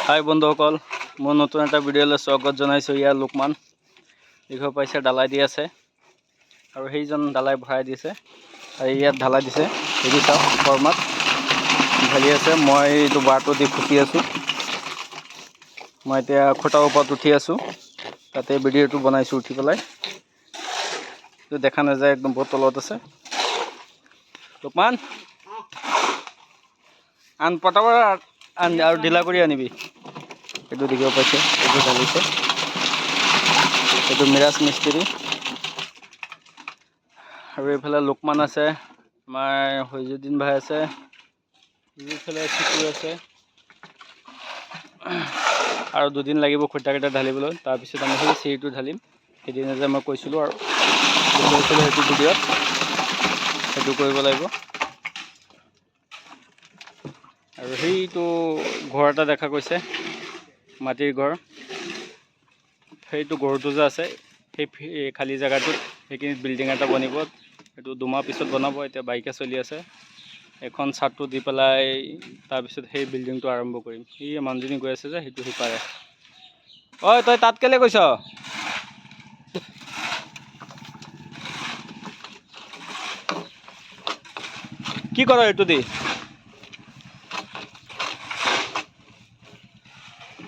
হাই বন্ধুসকল, মই নতুন এটা ভিডিঅ'লৈ স্বাগত জনাইছোঁ। ইয়াৰ লোকমান দীঘল পাইছে ঢালাই দি আছে আৰু সেইজন ঢালাই ভৰাই দিছে আৰু ইয়াত ঢালাই দিছে। হেৰি চাওক ফৰ্মাত ঢালি আছে। মই এইটো বাৰটো দি ফুটি আছোঁ। মই এতিয়া খুঁটাৰ ওপৰত উঠি আছোঁ, তাতে ভিডিঅ'টো বনাইছোঁ উঠি পেলাই। এইটো দেখা নাযায়, একদম বহুত তলত আছে। লোকমান আন পটাবৰ আন আৰু ঢিলা কৰি আনিবি। এইটো দেখিব পাইছে, এইটো ঢালিছে। এইটো মিৰাজ মিস্ত্ৰী আৰু এইফালে লোকমান আছে, আমাৰ হৈজুদ্দিন ভাই আছে, এইফালে চিকুৰ আছে। আৰু দুদিন লাগিব খুঁটাকেইটা ঢালিবলৈ। তাৰপিছত আমি সেই চিৰিটো ঢালিম। সেইদিনা যে মই কৈছিলোঁ আৰু কৈছিলোঁ সেইটো ভিডিঅ'ত, সেইটো কৰিব লাগিব। আৰু সেইটো ঘৰ এটা দেখা গৈছে, মাটিৰ ঘৰ। সেইটো ঘৰটো যে আছে সেই খালী জেগাটোত, সেইখিনিত বিল্ডিং এটা বনিব। সেইটো 2 মাহ পিছত বনাব। এতিয়া বাইকে চলি আছে। এখন ছাদটো দি পেলাই তাৰপিছত সেই বিল্ডিংটো আৰম্ভ কৰিম। এই মানুহজনী গৈ আছে যে, সেইটো সিপাৰে। ঐ তই তাত কেলৈ গৈছ? কি কৰ এইটো দি?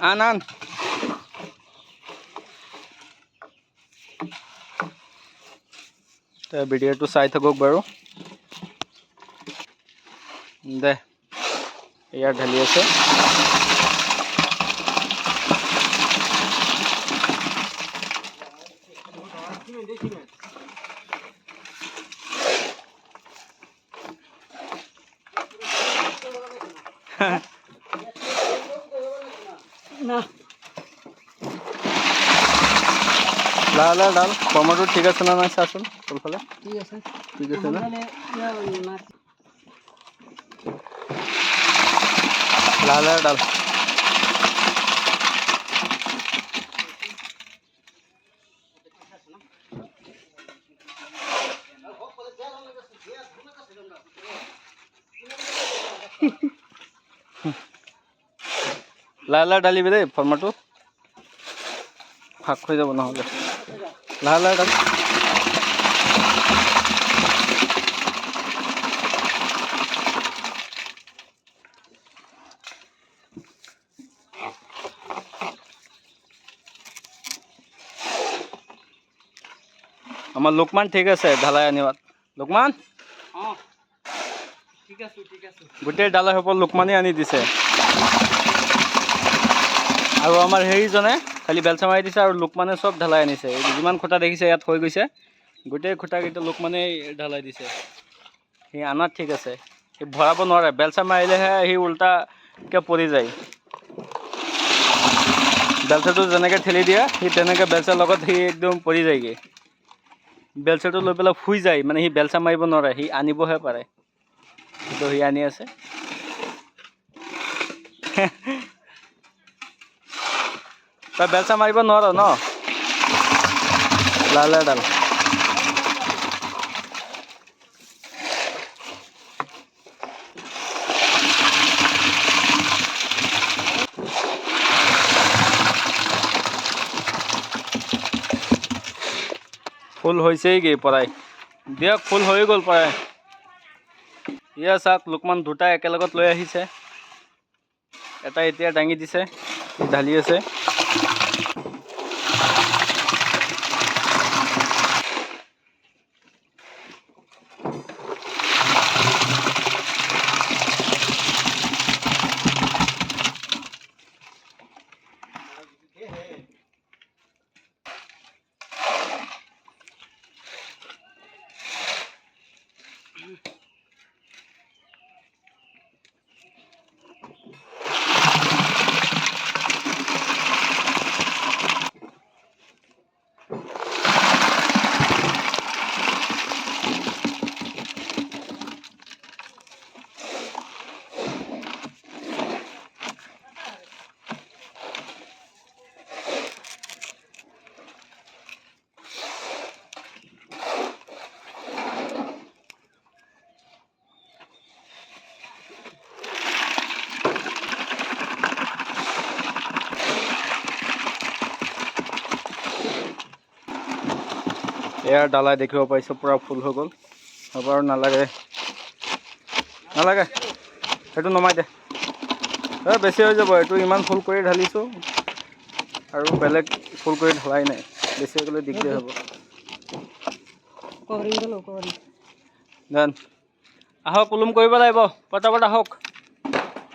আন আন ভিডিঅ'টো চাই থাকক বাৰু। দে ইয়াত ঢালি আছে। লাহে লাহে ডাল। কৰ্মটো ঠিক আছে না নাই চাচোন তলফালে। ঠিক আছে না? লাহে লাহে ডাল। লাহে লাহে ঢালিবি দেই, ফৰ্মাটো ফাক হৈ যাব নহ'লে। লাহে লাহে ডাল। আমাৰ লোকমান ঠিক আছে ঢালাই আনিবাত। লোকমান গোটেই ঢালাই হ'ব লোকমানে আনি দিছে। আৰু আমাৰ হেৰিজনে খালি বেলচা মাৰি দিছে আৰু লোকমানে চব ঢালাই আনিছে। যিমান খুঁটা দেখিছে ইয়াত হৈ গৈছে, গোটেই খুঁটাকেইটা লোকমানেই ঢালাই দিছে। সি আনাত ঠিক আছে, সি ভৰাব নোৱাৰে। বেলচা মাৰিলেহে সি উল্টাকৈ পৰি যায়। বেলচাটো যেনেকৈ ঠেলি দিয়ে, সি তেনেকৈ বেলচাৰ লগত সি একদম পৰি যায়গৈ। বেলচাটো লৈ পেলাই শুই যায়, মানে সি বেলচা মাৰিব নোৱাৰে, সি আনিবহে পাৰে। কিন্তু সি আনি আছে। তই বেলচা মাৰিব নোৱাৰ ন? লাহে লাহে ডাল। ফুল হৈছেই কি পৰাই দিয়ক, ফুল হৈ গ'ল পৰাই। ইয়া চাওক, লোকমান দুটা একেলগত লৈ আহিছে। এটা এতিয়া দাঙি দিছে, ঢালি আছে। এয়াৰ ডালাই দেখিব পাইছোঁ পূৰা ফুল হৈ গ'ল। হ'ব আৰু নালাগে নালাগে, সেইটো নমাই দে, বেছি হৈ যাব। এইটো ইমান ফুল কৰি ঢালিছোঁ আৰু বেলেগ ফুল কৰি ঢলাই নাই, বেছি হৈ গ'লে দিগদাৰ হ'ব। দেন আহক, ওলুম কৰিব লাগিব, পটাপট আহক।